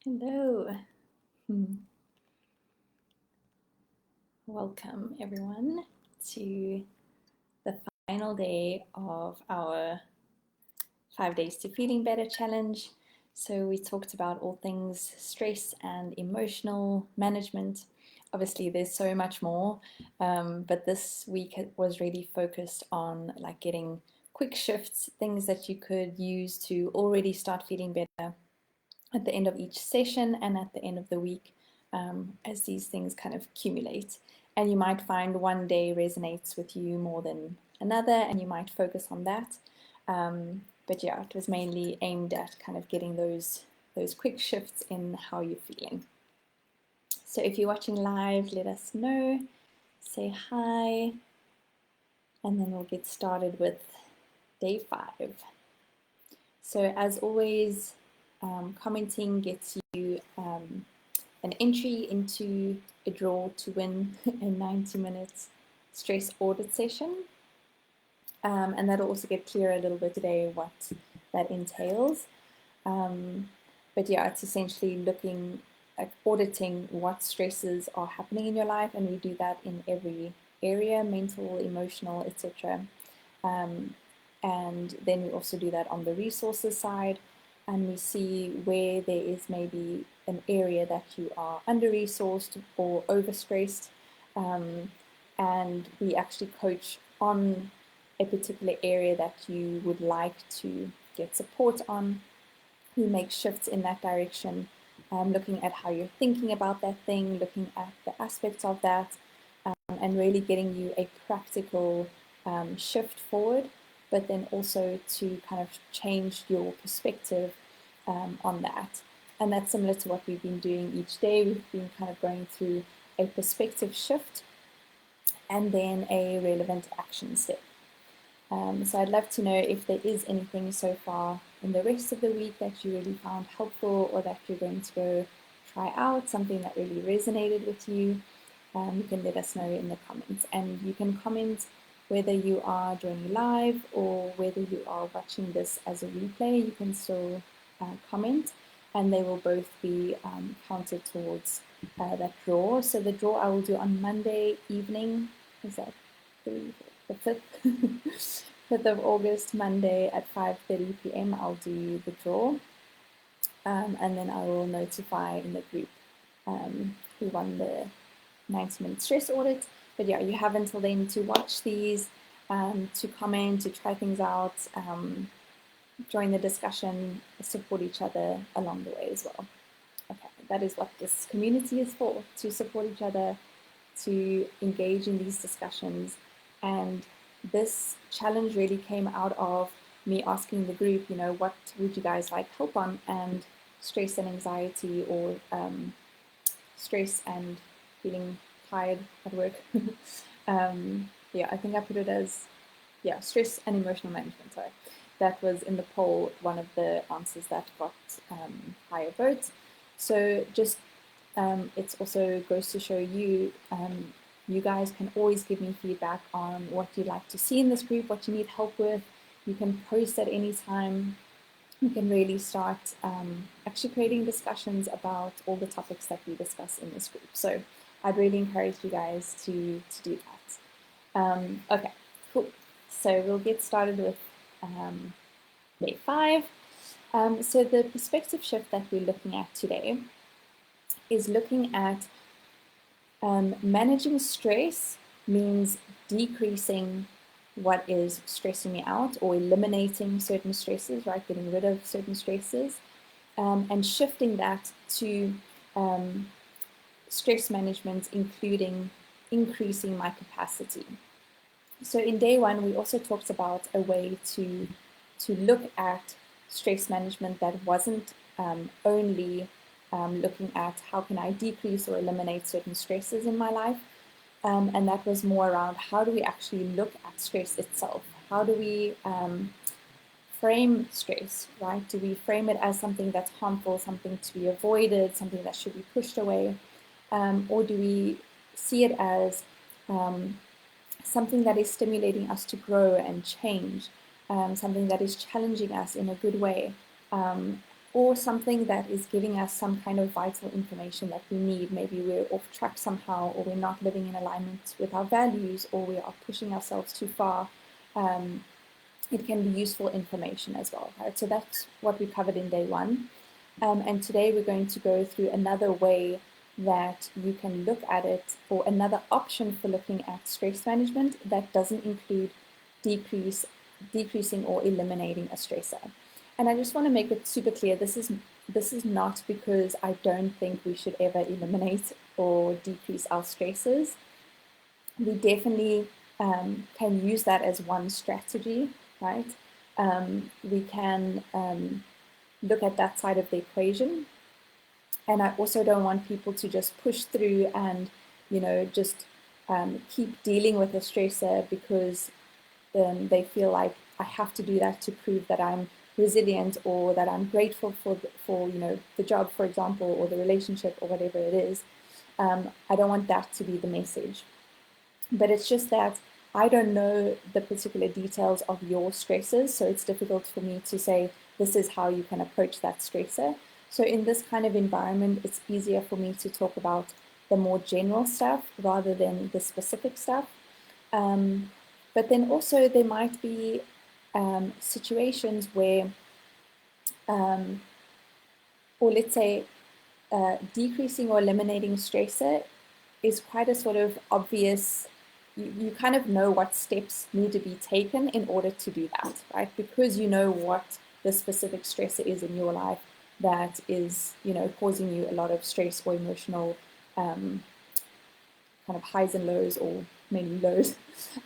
Hello. Welcome everyone to the final day of our 5 days to feeling better challenge. So we talked about all things stress and emotional management. Obviously there's so much more, but this week was really focused on like getting quick shifts, things that you could use to already start feeling better at the end of each session and at the end of the week, as these things kind of accumulate. And you might find one day resonates with you more than another, and you might focus on that. But yeah, it was mainly aimed at kind of getting those quick shifts in how you're feeling. So if you're watching live, let us know, say hi, and then we'll get started with day 5. So as always, commenting gets you an entry into a draw to win a 90 minutes stress audit session. And that'll also get clearer a little bit today what that entails. But yeah, it's essentially looking at auditing what stresses are happening in your life, and we do that in every area, mental, emotional, etc. And then we also do that on the resources side, and we see where there is maybe an area that you are under-resourced or overstressed, and we actually coach on a particular area that you would like to get support on. We make shifts in that direction, looking at how you're thinking about that thing, looking at the aspects of that, and really getting you a practical shift forward, but then also to kind of change your perspective on that. And that's similar to what we've been doing each day. We've been kind of going through a perspective shift and then a relevant action step. So I'd love to know if there is anything so far in the rest of the week that you really found helpful, or that you're going to go try out, something that really resonated with you. You can let us know in the comments, and you can comment whether you are joining live or whether you are watching this as a replay. You can still comment, and they will both be counted towards that draw. So the draw I will do on Monday evening. Is that the 5th? 5th of August, Monday at 5:30 p.m. I'll do the draw, and then I will notify in the group who won the 90-minute stress audit. But yeah, you have until then to watch these, to comment, to try things out, join the discussion, support each other along the way as well. Okay, that is what this community is for, to support each other, to engage in these discussions. And this challenge really came out of me asking the group, what would you guys like help on? And stress and anxiety, or stress and feeling tired at work. Yeah, I think I put it as, stress and emotional management. Sorry, that was in the poll, one of the answers that got higher votes. So just it also goes to show you, you guys can always give me feedback on what you'd like to see in this group, what you need help with. You can post at any time. You can really start actually creating discussions about all the topics that we discuss in this group. So I'd really encourage you guys to do that. Okay, cool. So we'll get started with day 5. So the perspective shift that we're looking at today is looking at managing stress means decreasing what is stressing me out, or eliminating certain stresses, right? Getting rid of certain stresses, and shifting that to stress management, including increasing my capacity. So in day 1, we also talked about a way to look at stress management that wasn't only looking at how can I decrease or eliminate certain stresses in my life, and that was more around how do we actually look at stress itself? How do we frame stress, right? Do we frame it as something that's harmful, something to be avoided, something that should be pushed away? Or do we see it as something that is stimulating us to grow and change, something that is challenging us in a good way, or something that is giving us some kind of vital information that we need. Maybe we're off track somehow, or we're not living in alignment with our values, or we are pushing ourselves too far. It can be useful information as well, right? So that's what we covered in day one. And today we're going to go through another way that you can look at it, or another option for looking at stress management that doesn't include decreasing or eliminating a stressor. And I just want to make it super clear, this is not because I don't think we should ever eliminate or decrease our stressors. We definitely can use that as one strategy, right? We can look at that side of the equation. And I also don't want people to just push through and, just keep dealing with a stressor because they feel like I have to do that to prove that I'm resilient, or that I'm grateful for the job, for example, or the relationship, or whatever it is. I don't want that to be the message. But it's just that I don't know the particular details of your stressors, so it's difficult for me to say this is how you can approach that stressor. So in this kind of environment, it's easier for me to talk about the more general stuff rather than the specific stuff. But then also there might be situations where, or let's say, decreasing or eliminating stressor is quite a sort of obvious, you kind of know what steps need to be taken in order to do that, right? Because you know what the specific stressor is in your life that is, causing you a lot of stress or emotional kind of highs and lows, or mainly lows.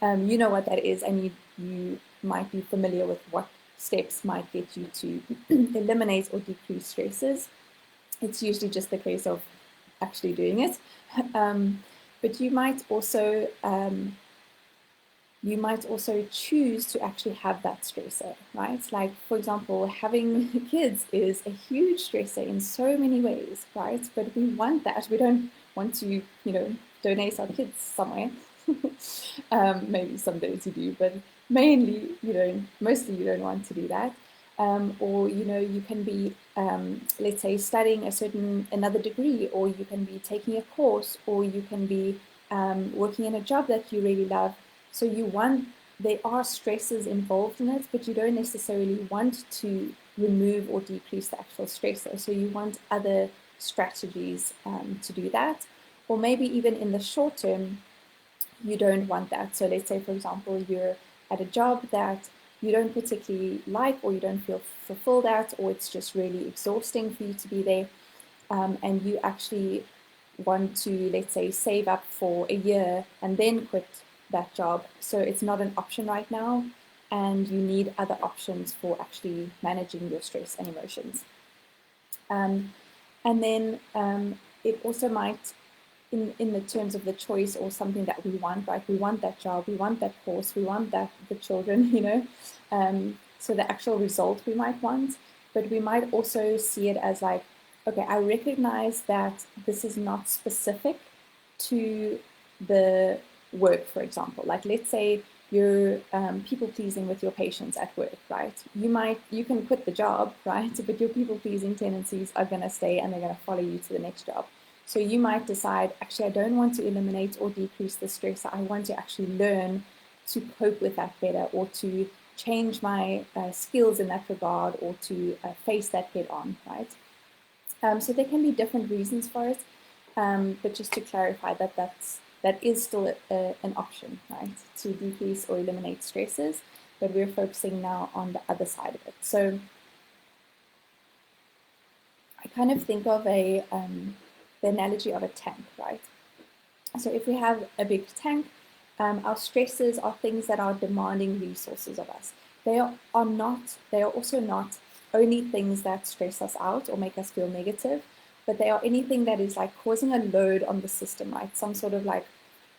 You know what that is, and you might be familiar with what steps might get you to eliminate or decrease stresses. It's usually just the case of actually doing it. But you might also choose to actually have that stressor, right? Like, for example, having kids is a huge stressor in so many ways, right? But we want that. We don't want to, donate our kids somewhere. Maybe some days you do, but mainly mostly you don't want to do that. Or you can be, let's say, studying another degree, or you can be taking a course, or you can be working in a job that you really love. So there are stresses involved in it, but you don't necessarily want to remove or decrease the actual stressor. So you want other strategies to do that. Or maybe even in the short term, you don't want that. So let's say, for example, you're at a job that you don't particularly like, or you don't feel fulfilled at, or it's just really exhausting for you to be there, and you actually want to, let's say, save up for a year and then quit that job. So it's not an option right now, and you need other options for actually managing your stress and emotions. And then it also might, in the terms of the choice or something that we want, right? We want that job, we want that course, we want the children, so the actual result we might want, but we might also see it as like, okay, I recognize that this is not specific to the work, for example. Like, let's say you're people pleasing with your patients at work, right? You can quit the job, right? But your people pleasing tendencies are going to stay, and they're going to follow you to the next job. So you might decide, actually, I don't want to eliminate or decrease the stress. I want to actually learn to cope with that better, or to change my skills in that regard, or to face that head on, right? So there can be different reasons for it, but just to clarify that is still an option, right? To decrease or eliminate stresses, but we're focusing now on the other side of it. So I kind of think of the analogy of a tank, right? So if we have a big tank, our stresses are things that are demanding resources of us. They are also not only things that stress us out or make us feel negative, but they are anything that is like causing a load on the system, right? Some sort of like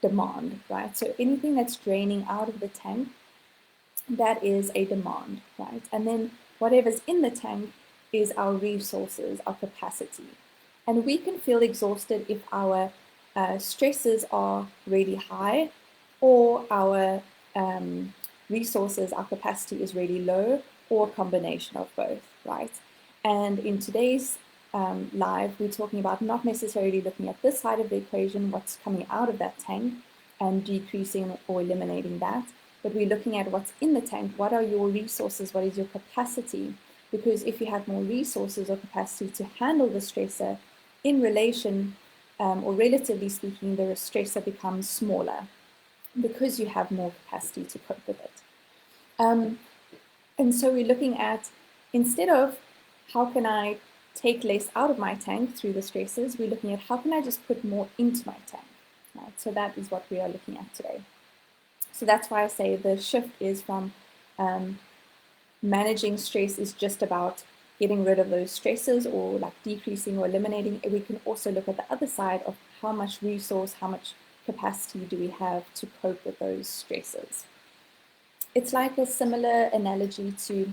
demand, right? So anything that's draining out of the tank, that is a demand, right? And then whatever's in the tank is our resources, our capacity. And we can feel exhausted if our stresses are really high, or our resources, our capacity is really low, or a combination of both, right? And in today's live, we're talking about not necessarily looking at this side of the equation, what's coming out of that tank, and decreasing or eliminating that, but we're looking at what's in the tank. What are your resources? What is your capacity? Because if you have more resources or capacity to handle the stressor, in relation or relatively speaking, the stressor becomes smaller because you have more capacity to cope with it. And so we're looking at, instead of how can I take less out of my tank through the stressors, we're looking at how can I just put more into my tank. Right? So that is what we are looking at today. So that's why I say the shift is from managing stress is just about getting rid of those stresses or like decreasing or eliminating. We can also look at the other side of how much resource, how much capacity do we have to cope with those stresses. It's like a similar analogy to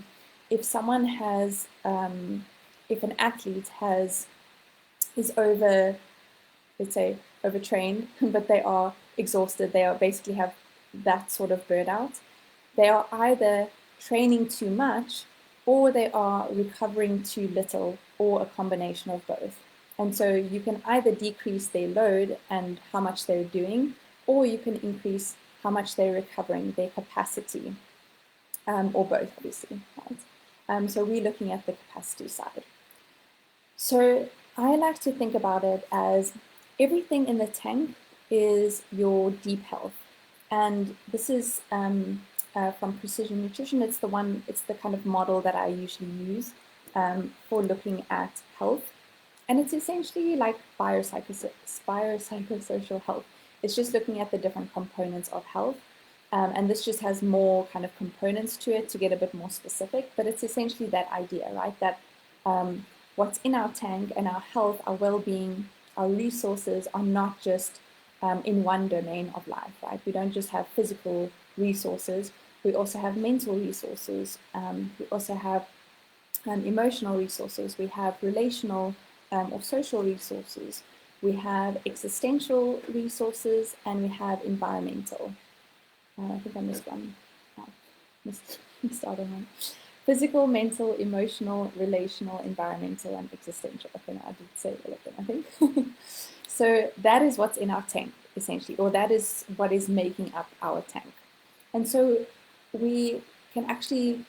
if someone has, if an athlete is let's say overtrained, but they are exhausted, they are basically have that sort of burnout, they are either training too much or they are recovering too little, or a combination of both. And so you can either decrease their load and how much they're doing, or you can increase how much they're recovering, their capacity, or both, obviously. Right? So we're looking at the capacity side. So I like to think about it as everything in the tank is your deep health. And this is from Precision Nutrition. It's the kind of model that I usually use for looking at health. And it's essentially like biopsychosocial health. It's just looking at the different components of health. And this just has more kind of components to it to get a bit more specific. But it's essentially that idea, right? That what's in our tank and our health, our well-being, our resources are not just in one domain of life, right? We don't just have physical resources. We also have mental resources. We also have emotional resources. We have relational or social resources. We have existential resources, and we have environmental. I think I missed one. Oh, missed out on one. Physical, mental, emotional, relational, environmental, and existential. Okay, no, I did say all of them, I think. So that is what's in our tank, essentially, or that is what is making up our tank. And so we can actually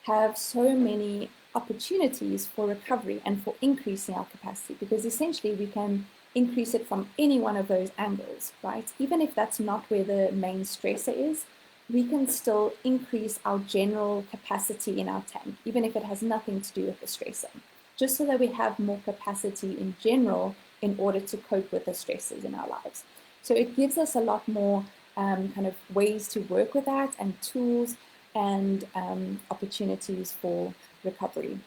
have so many opportunities for recovery and for increasing our capacity, because essentially we can increase it from any one of those angles, right? Even if that's not where the main stressor is, we can still increase our general capacity in our tank, even if it has nothing to do with the stressor, just so that we have more capacity in general in order to cope with the stresses in our lives. So it gives us a lot more kind of ways to work with that, and tools and opportunities for recovery.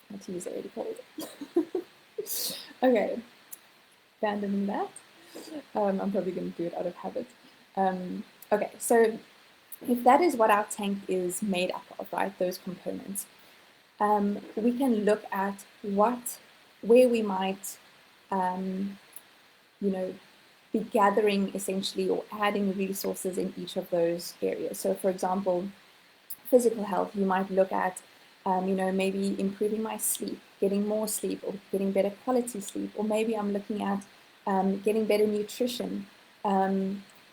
My tea is already cold. Okay, abandoning that. I'm probably going to do it out of habit. Okay, so if that is what our tank is made up of, right, those components, we can look at where we might, be gathering essentially or adding resources in each of those areas. So for example, physical health, you might look at, maybe improving my sleep, getting more sleep, or getting better quality sleep, or maybe I'm looking at getting better nutrition.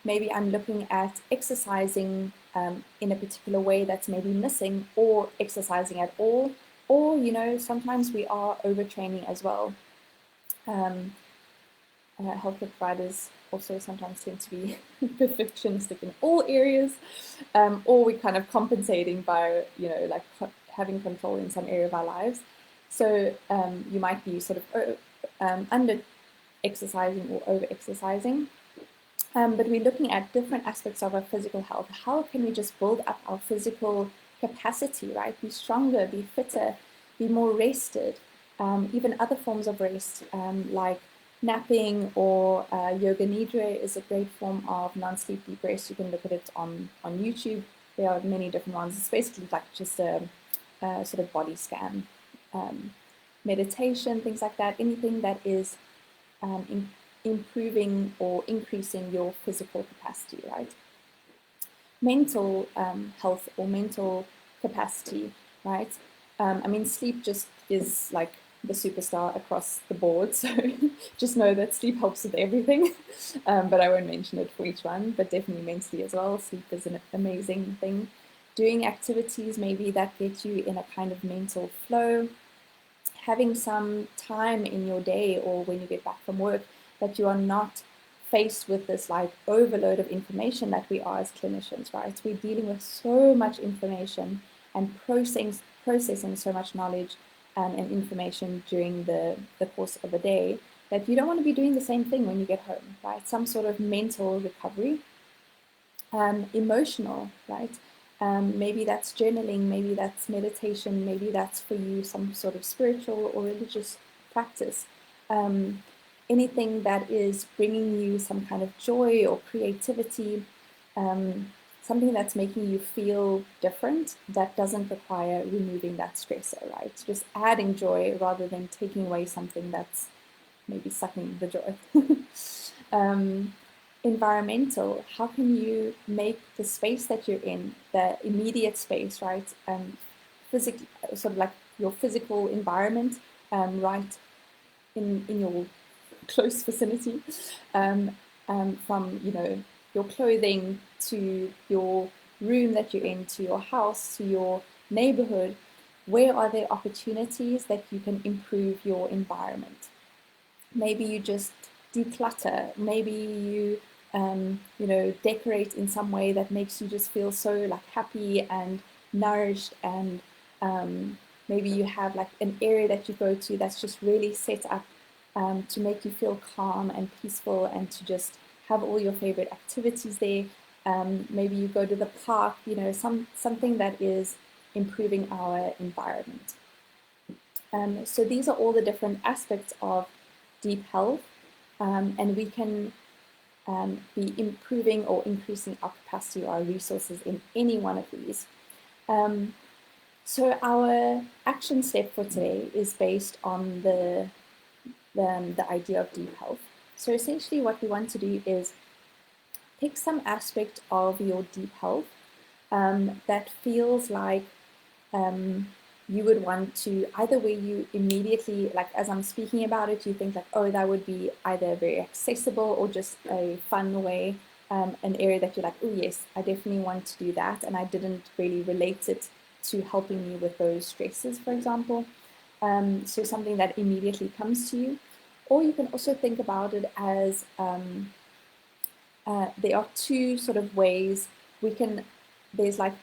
Maybe I'm looking at exercising in a particular way that's maybe missing, or exercising at all, or, sometimes we are overtraining as well. Healthcare providers also sometimes tend to be perfectionistic in all areas, or we're kind of compensating by, having control in some area of our lives. So you might be sort of under exercising or over exercising. But we're looking at different aspects of our physical health. How can we just build up our physical capacity, right? Be stronger, be fitter, be more rested. Even other forms of rest, like napping or yoga nidra is a great form of non-sleep deep rest. You can look at it on YouTube. There are many different ones. It's basically like just a sort of body scan. Meditation, things like that. Anything that is improving or increasing your physical capacity, right? mental health or mental capacity, right? I mean, sleep just is like the superstar across the board. So just know that sleep helps with everything. But I won't mention it for each one, but definitely mentally as well. Sleep is an amazing thing. Doing activities maybe that get you in a kind of mental flow, having some time in your day or when you get back from work that you are not faced with this like overload of information that we are as clinicians, right? We're dealing with so much information and processing so much knowledge and information during the course of a day that you don't want to be doing the same thing when you get home, right? Some sort of mental recovery, emotional, right? Maybe that's journaling, maybe that's meditation, maybe that's for you some sort of spiritual or religious practice. Anything that is bringing you some kind of joy or creativity, something that's making you feel different that doesn't require removing that stressor, right? Just adding joy rather than taking away something that's maybe sucking the joy. Environmental, how can you make the space that you're in, the immediate space, right? Physically, sort of like your physical environment, right in your close vicinity, from your clothing to your room that you're in, to your house, to your neighborhood. Where are there opportunities that you can improve your environment? Maybe you just declutter. Maybe you decorate in some way that makes you just feel so like happy and nourished, and maybe you have like an area that you go to that's just really set up to make you feel calm and peaceful and to just have all your favorite activities there. Maybe you go to the park, something that is improving our environment. So these are all the different aspects of deep health, and we can be improving or increasing our capacity or our resources in any one of these. So our action step for today is based on the idea of deep health. So essentially what we want to do is pick some aspect of your deep health that feels like you would want to, either where you immediately, like as I'm speaking about it, you think like, oh, that would be either very accessible or just a fun way, an area that you're like, oh yes, I definitely want to do that, and I didn't really relate it to helping me with those stresses, for example. So something that immediately comes to you. Or you can also think about it as there are two sort of ways we can, there's like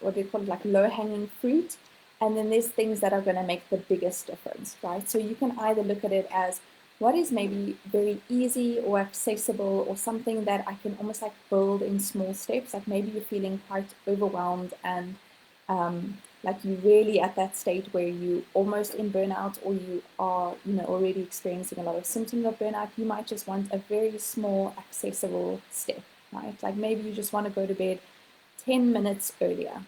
what do you call it, like low-hanging fruit, and then there's things that are going to make the biggest difference, right? So you can either look at it as what is maybe very easy or accessible or something that I can almost like build in small steps, like maybe you're feeling quite overwhelmed and like you're really at that state where you almost in burnout, or you are already experiencing a lot of symptoms of burnout. You might just want a very small accessible step, right? Like maybe you just want to go to bed 10 minutes earlier,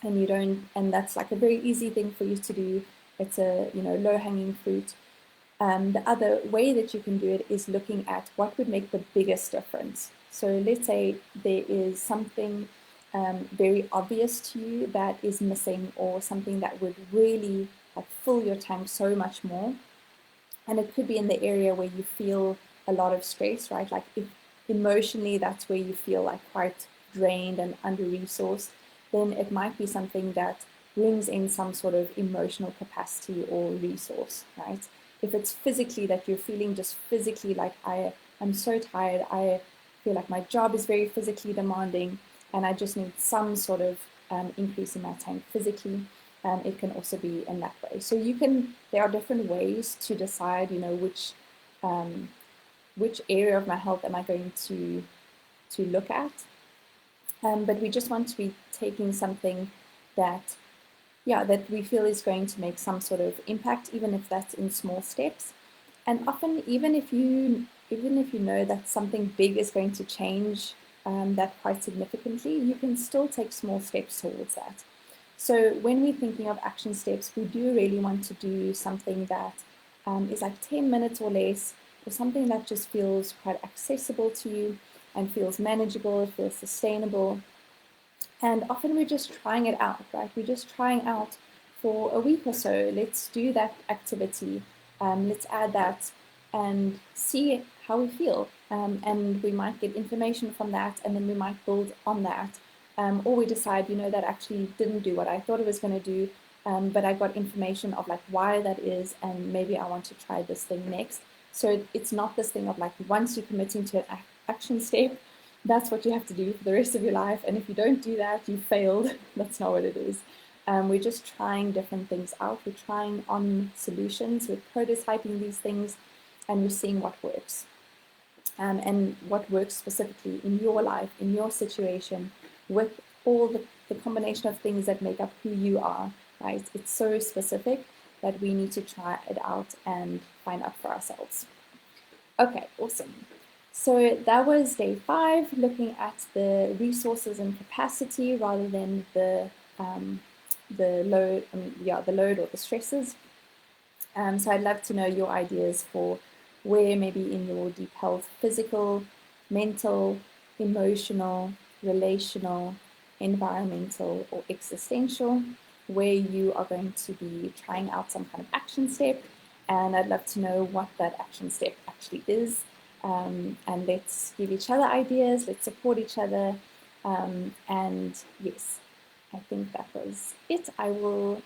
and you don't, and that's like a very easy thing for you to do. It's a low-hanging fruit. The other way that you can do it is looking at what would make the biggest difference. So let's say there is something very obvious to you that is missing, or something that would really like fill your tank so much more. And it could be in the area where you feel a lot of stress, right? Like if emotionally that's where you feel like quite drained and under-resourced, then it might be something that brings in some sort of emotional capacity or resource, right? If it's physically that you're feeling just physically like I'm so tired, I feel like my job is very physically demanding and I just need some sort of increase in my tank physically. It can also be in that way. So there are different ways to decide, which area of my health am I going to look at. But we just want to be taking something that we feel is going to make some sort of impact, even if that's in small steps. And often, even if you know that something big is going to change that quite significantly, you can still take small steps towards that. So when we're thinking of action steps, we do really want to do something that is like 10 minutes or less, or something that just feels quite accessible to you and feels manageable, it feels sustainable. And often we're just trying it out, right? We're just trying out for a week or so. Let's do that activity. Let's add that and see how we feel. And we might get information from that, and then we might build on that. Or we decide, that actually didn't do what I thought it was going to do, but I got information of like why that is, and maybe I want to try this thing next. So it's not this thing of like once you're committing to an action step, that's what you have to do for the rest of your life. And if you don't do that, you failed. That's not what it is. We're just trying different things out. We're trying on solutions. We're prototyping these things, and we're seeing what works. And what works specifically in your life, in your situation, with all the combination of things that make up who you are, right? It's so specific that we need to try it out and find out for ourselves. Okay, awesome. So that was day 5, looking at the resources and capacity rather than the load, the load or the stresses. So I'd love to know your ideas for where maybe in your deep health, physical, mental, emotional, relational, environmental, or existential, where you are going to be trying out some kind of action step. And I'd love to know what that action step actually is. And let's give each other ideas, let's support each other. And yes, I think that was it. I will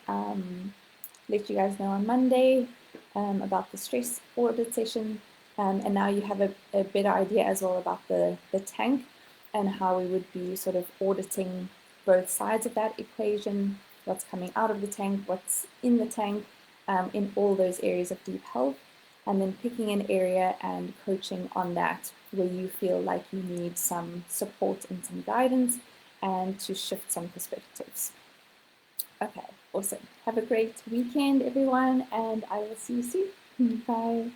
let you guys know on Monday about the stress audit session. And now you have a better idea as well about the tank and how we would be sort of auditing both sides of that equation, what's coming out of the tank, what's in the tank, in all those areas of deep health, and then picking an area and coaching on that where you feel like you need some support and some guidance and to shift some perspectives. Okay, awesome. Have a great weekend, everyone, and I will see you soon. Bye.